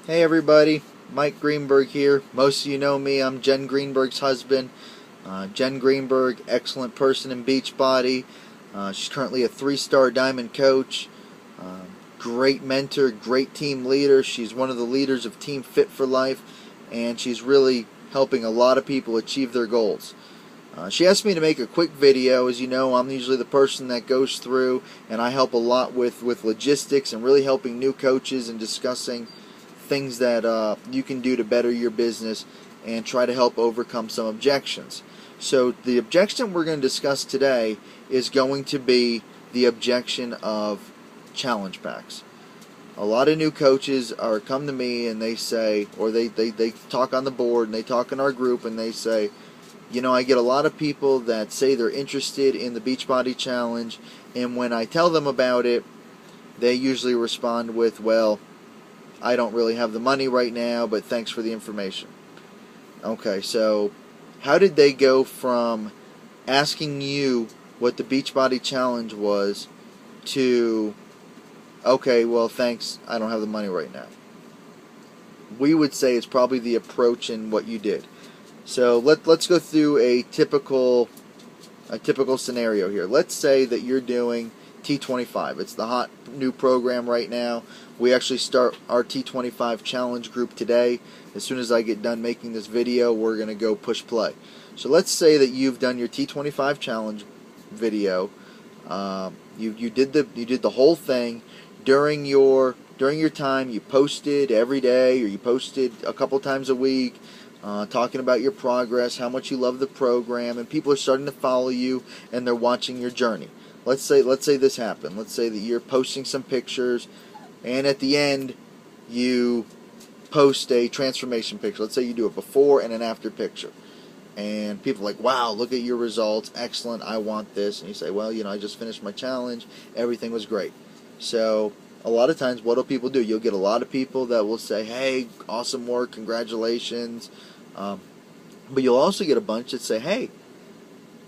Hey everybody, Mike Greenberg here. Most of you know me, I'm Jen Greenberg's husband. Jen Greenberg, excellent person in Beachbody. She's currently a 3-star diamond coach. Great mentor, great team leader. She's one of the leaders of Team Fit for Life, and she's really helping a lot of people achieve their goals. She asked me to make a quick video. As you know, I'm usually the person that goes through, and I help a lot with logistics and really helping new coaches and discussing things that you can do to better your business and try to help overcome some objections. So the objection we're going to discuss today is going to be the objection of challenge packs. A lot of new coaches come to me and they say, or they talk on the board and they talk in our group and they say, you know, I get a lot of people that say they're interested in the Beachbody Challenge, and when I tell them about it, they usually respond with, well, I don't really have the money right now, but thanks for the information. Okay, so how did they go from asking you what the Beachbody Challenge was to, okay, well, thanks, I don't have the money right now? We would say it's probably the approach in what you did. So let's go through a typical scenario here. Let's say that you're doing T25. It's the hot new program right now. We actually start our T25 challenge group today. As soon as I get done making this video, we're going to go push play. So let's say that you've done your T25 challenge video. You did the whole thing during your time. You posted every day, or you posted a couple times a week, talking about your progress, how much you love the program, and people are starting to follow you and they're watching your journey. Let's say this happened. Let's say that you're posting some pictures, and at the end you post a transformation picture. Let's say you do a before and an after picture, and people are like, wow, look at your results, excellent, I want this. And you say, well, you know, I just finished my challenge, everything was great. So a lot of times, what do people do? You'll get a lot of people that will say, hey, awesome work, congratulations. But you'll also get a bunch that say, hey,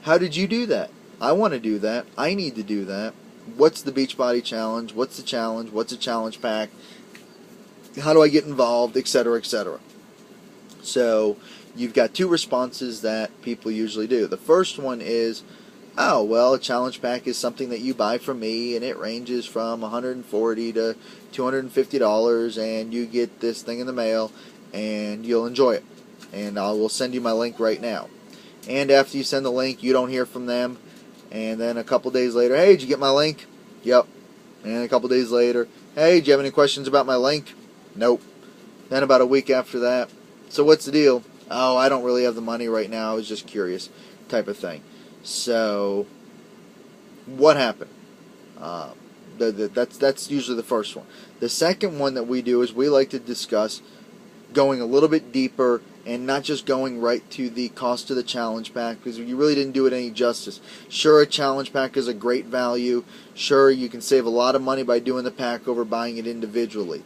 how did you do that? I want to do that. I need to do that. What's the Beachbody Challenge? What's the challenge? What's a challenge pack? How do I get involved? Etc., etc. So you've got two responses that people usually do. The first one is, oh, well, a challenge pack is something that you buy from me, and it ranges from $140 to $250, and you get this thing in the mail, and you'll enjoy it. And I will send you my link right now. And after you send the link, you don't hear from them. And then a couple days later, hey, did you get my link? Yep. And a couple days later, hey, do you have any questions about my link? Nope. Then about a week after that, so what's the deal? Oh, I don't really have the money right now, I was just curious, type of thing. So what happened? That's usually the first one. The second one that we do is we like to discuss going a little bit deeper and not just going right to the cost of the challenge pack, because you really didn't do it any justice. Sure, a challenge pack is a great value. Sure, you can save a lot of money by doing the pack over buying it individually.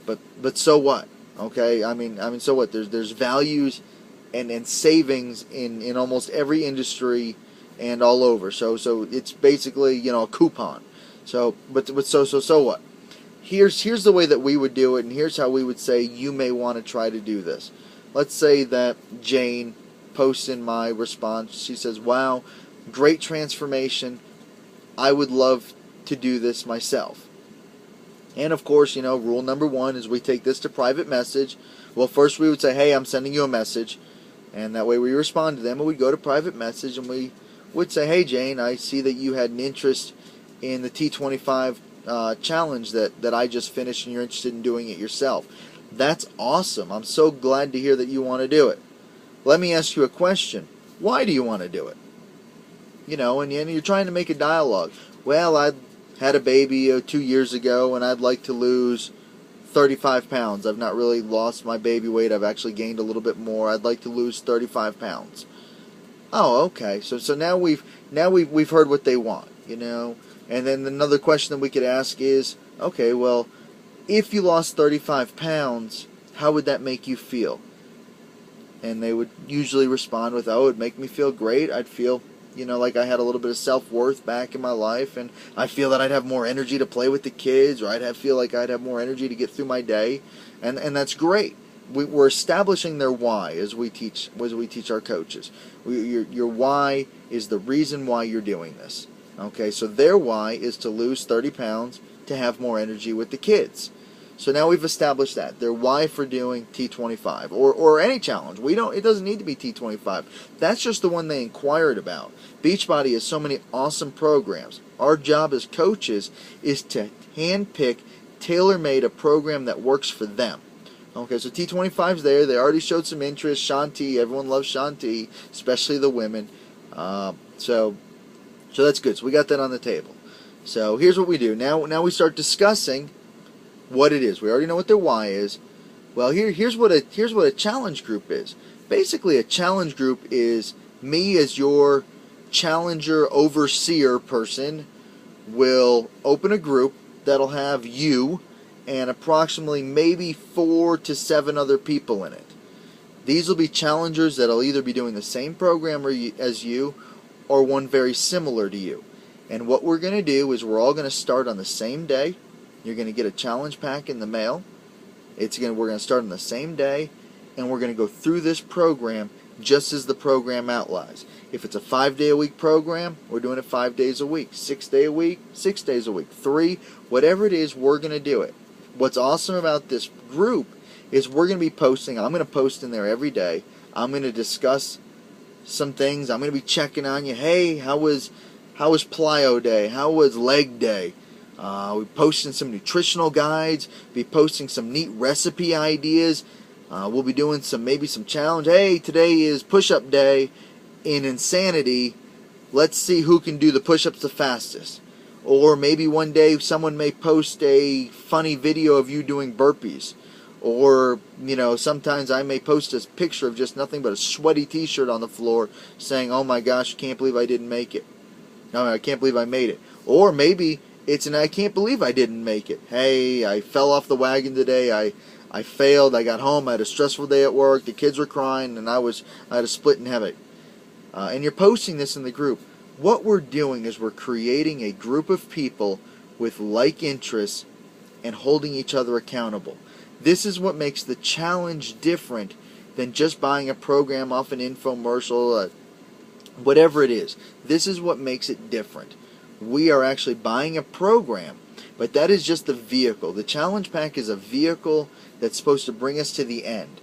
But so what? Okay, I mean so what? There's values and savings in almost every industry and all over. So it's basically, you know, a coupon. So so what? Here's the way that we would do it, and here's how we would say you may want to try to do this. Let's say that Jane posts in my response. She says, wow, great transformation. I would love to do this myself. And of course, you know, rule number one is we take this to private message. Well, first we would say, hey, I'm sending you a message. And that way we respond to them, and we go to private message, and we would say, hey, Jane, I see that you had an interest in the T25 challenge that I just finished, and you're interested in doing it yourself. That's awesome. I'm so glad to hear that you want to do it. Let me ask you a question. Why do you want to do it? You know, and you're trying to make a dialogue. Well, I had a baby 2 years ago, and I'd like to lose 35 pounds. I've not really lost my baby weight. I've actually gained a little bit more. I'd like to lose 35 pounds. Oh, okay. So now we've heard what they want, you know. And then another question that we could ask is, okay, well, if you lost 35 pounds, how would that make you feel? And they would usually respond with, oh, it would make me feel great. I'd feel like I had a little bit of self-worth back in my life, and I feel that I'd have more energy to play with the kids, or feel like I'd have more energy to get through my day, and that's great. We're establishing their why as we teach our coaches. Your why is the reason why you're doing this. Okay, so their why is to lose 30 pounds to have more energy with the kids. So now we've established that. Their why for doing T25 or any challenge. It doesn't need to be T25. That's just the one they inquired about. Beachbody has so many awesome programs. Our job as coaches is to handpick, tailor-made a program that works for them. Okay, so T25's there. They already showed some interest. Shanti, everyone loves Shanti, especially the women. So that's good. So we got that on the table. So here's what we do. Now we start discussing what it is. We already know what their why is. Well, here's what a challenge group is. Basically, a challenge group is me as your challenger, overseer person will open a group that'll have you and approximately maybe 4 to 7 other people in it. These will be challengers that'll either be doing the same program as you or one very similar to you. And what we're going to do is we're all going to start on the same day. You're going to get a challenge pack in the mail. We're going to start on the same day, and we're going to go through this program just as the program outlines. If it's a 5-day-a-week program, we're doing it 5 days a week. 6-day a week, 6 days a week. 3, whatever it is, we're going to do it. What's awesome about this group is we're going to be posting. I'm going to post in there every day. I'm going to discuss some things. I'm going to be checking on you. Hey, how was plyo day? How was leg day? We're posting some nutritional guides. Be posting some neat recipe ideas. We'll be doing maybe some challenge. Hey, today is push-up day in Insanity. Let's see who can do the push-ups the fastest. Or maybe one day someone may post a funny video of you doing burpees. Or, sometimes I may post a picture of just nothing but a sweaty t-shirt on the floor saying, oh my gosh, I can't believe I didn't make it. No, I can't believe I made it. Or maybe it's an I can't believe I didn't make it. Hey, I fell off the wagon today. I failed. I got home. I had a stressful day at work. The kids were crying, and I had a split in headache. And you're posting this in the group. What we're doing is we're creating a group of people with like interests and holding each other accountable. This is what makes the challenge different than just buying a program off an infomercial, whatever it is. This is what makes it different. We are actually buying a program, but that is just the vehicle. The challenge pack is a vehicle that's supposed to bring us to the end.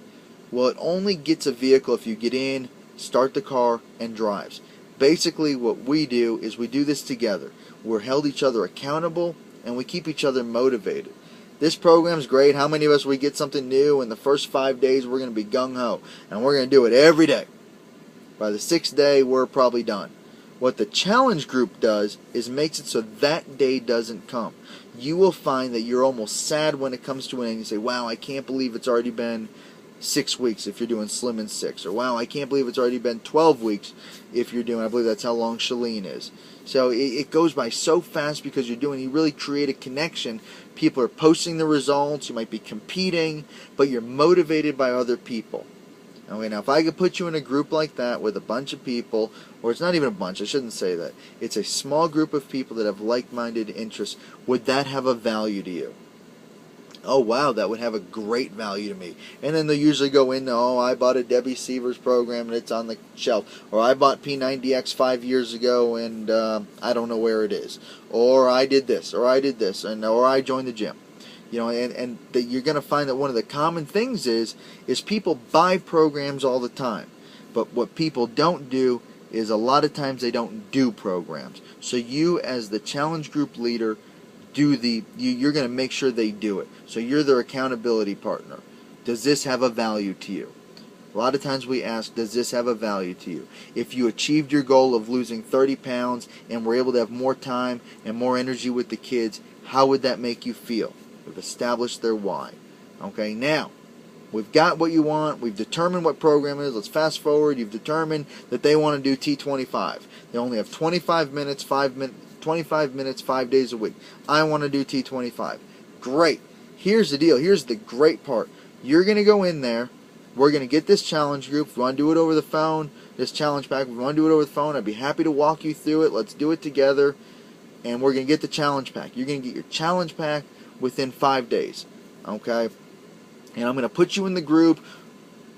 Well, it only gets a vehicle if you get in, start the car, and drives. Basically, what we do is we do this together. We're held each other accountable, and we keep each other motivated. This program's great. How many of us, we get something new, in the first 5 days we're going to be gung-ho, and we're going to do it every day. By the 6th day, we're probably done. What the challenge group does is makes it so that day doesn't come. You will find that you're almost sad when it comes to an end. You say, wow, I can't believe it's already been 6 weeks if you're doing Slim in 6. Or wow, I can't believe it's already been 12 weeks if you're doing, I believe that's how long Shalene is. So it goes by so fast because you really create a connection. People are posting the results. You might be competing, but you're motivated by other people. Okay, now if I could put you in a group like that with a bunch of people, or it's not even a bunch, I shouldn't say that. It's a small group of people that have like-minded interests. Would that have a value to you? Oh, wow, that would have a great value to me. And then they'll usually go into, oh, I bought a Debbie Seavers program and it's on the shelf. Or I bought P90X 5 years ago and I don't know where it is. Or I did this, or I did this, or I joined the gym. And you're going to find that one of the common things is people buy programs all the time. But what people don't do is a lot of times they don't do programs. So you, as the challenge group leader, you're going to make sure they do it. So you're their accountability partner. Does this have a value to you? A lot of times we ask, does this have a value to you? If you achieved your goal of losing 30 pounds and were able to have more time and more energy with the kids, how would that make you feel? We've established their why. Okay, now, we've got what you want. We've determined what program it is. Let's fast forward. You've determined that they want to do T25. They only have 25 minutes, 5 days a week. I want to do T25. Great. Here's the deal. Here's the great part. You're going to go in there, We're going to get this challenge group. If you want to do it over the phone, this challenge pack, if you want to do it over the phone, I'd be happy to walk you through it. Let's do it together. And we're going to get the challenge pack. You're going to get your challenge pack within 5 days. Okay? And I'm going to put you in the group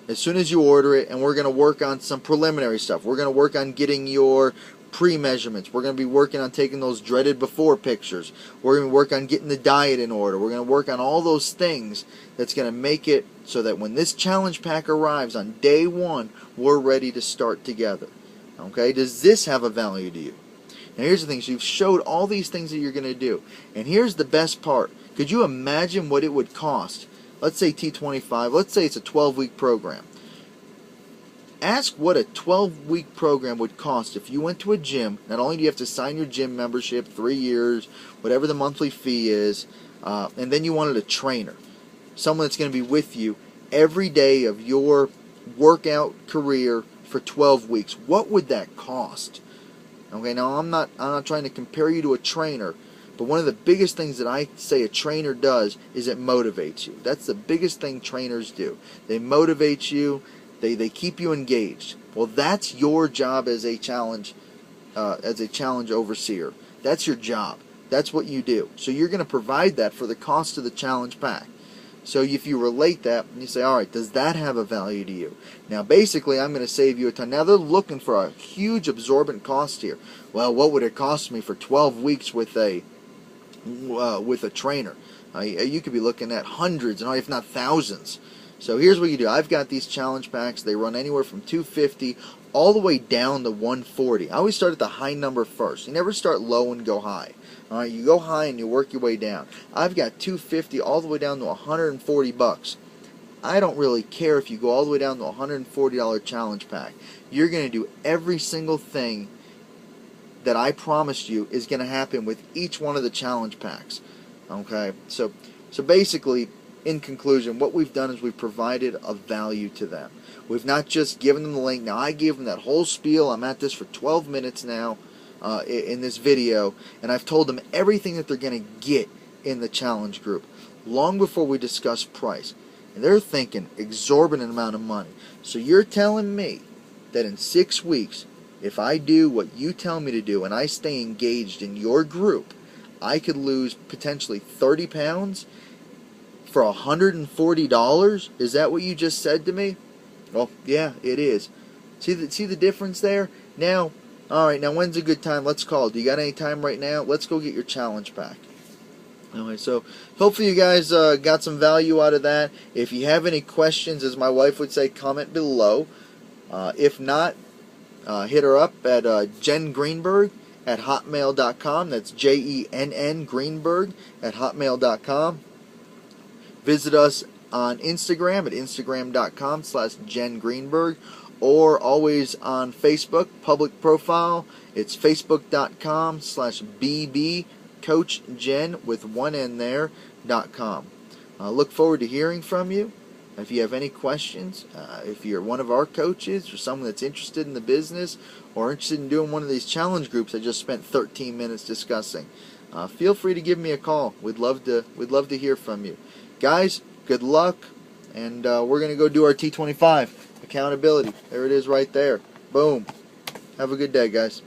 as soon as you order it, and we're going to work on some preliminary stuff. We're going to work on getting your pre-measurements. We're going to be working on taking those dreaded before pictures. We're going to work on getting the diet in order. We're going to work on all those things that's going to make it so that when this challenge pack arrives on day one, we're ready to start together. Okay? Does this have a value to you? Now here's the thing. So you've showed all these things that you're going to do. And here's the best part. Could you imagine what it would cost? Let's say T25. Let's say it's a 12-week program. Ask what a 12-week program would cost if you went to a gym. Not only do you have to sign your gym membership, 3 years, whatever the monthly fee is, and then you wanted a trainer. Someone that's going to be with you every day of your workout career for 12 weeks. What would that cost? Okay, now I'm not trying to compare you to a trainer, but one of the biggest things that I say a trainer does is it motivates you. That's the biggest thing trainers do. They motivate you. They keep you engaged. Well, that's your job as a challenge overseer. That's your job. That's what you do. So you're going to provide that for the cost of the challenge pack. So if you relate that, and you say, all right, does that have a value to you? Now, basically, I'm going to save you a ton. Now, they're looking for a huge absorbent cost here. Well, what would it cost me for 12 weeks with a trainer? You could be looking at hundreds, and if not thousands. So here's what you do. I've got these challenge packs. They run anywhere from $250 all the way down to $140. I always start at the high number first. You never start low and go high. All right, you go high and you work your way down. I've got $250 all the way down to $140. I don't really care if you go all the way down to a $140 challenge pack. You're going to do every single thing that I promised you is going to happen with each one of the challenge packs. Okay, so basically, in conclusion, what we've done is we've provided a value to them. We've not just given them the link. Now, I gave them that whole spiel. I'm at this for 12 minutes now in this video, and I've told them everything that they're going to get in the challenge group long before we discuss price. And they're thinking exorbitant amount of money. So you're telling me that in 6 weeks, if I do what you tell me to do and I stay engaged in your group, I could lose potentially 30 pounds for $140? Is that what you just said to me? Well, yeah, it is. See the difference there? Now, all right, now when's a good time? Let's call. Do you got any time right now? Let's go get your challenge pack. Anyway, so hopefully you guys got some value out of that. If you have any questions, as my wife would say, comment below. If not, hit her up at Jen Greenberg at hotmail.com. That's JENN Greenberg at hotmail.com. Visit us on Instagram at instagram.com/Jen Greenberg, or always on Facebook, public profile. It's facebook.com/BB Coach Jen with one N there, .com. Look forward to hearing from you. If you have any questions, if you're one of our coaches or someone that's interested in the business or interested in doing one of these challenge groups I just spent 13 minutes discussing, feel free to give me a call. We'd love to hear from you. Guys, good luck, and we're going to go do our T25 accountability. There it is right there. Boom. Have a good day, guys.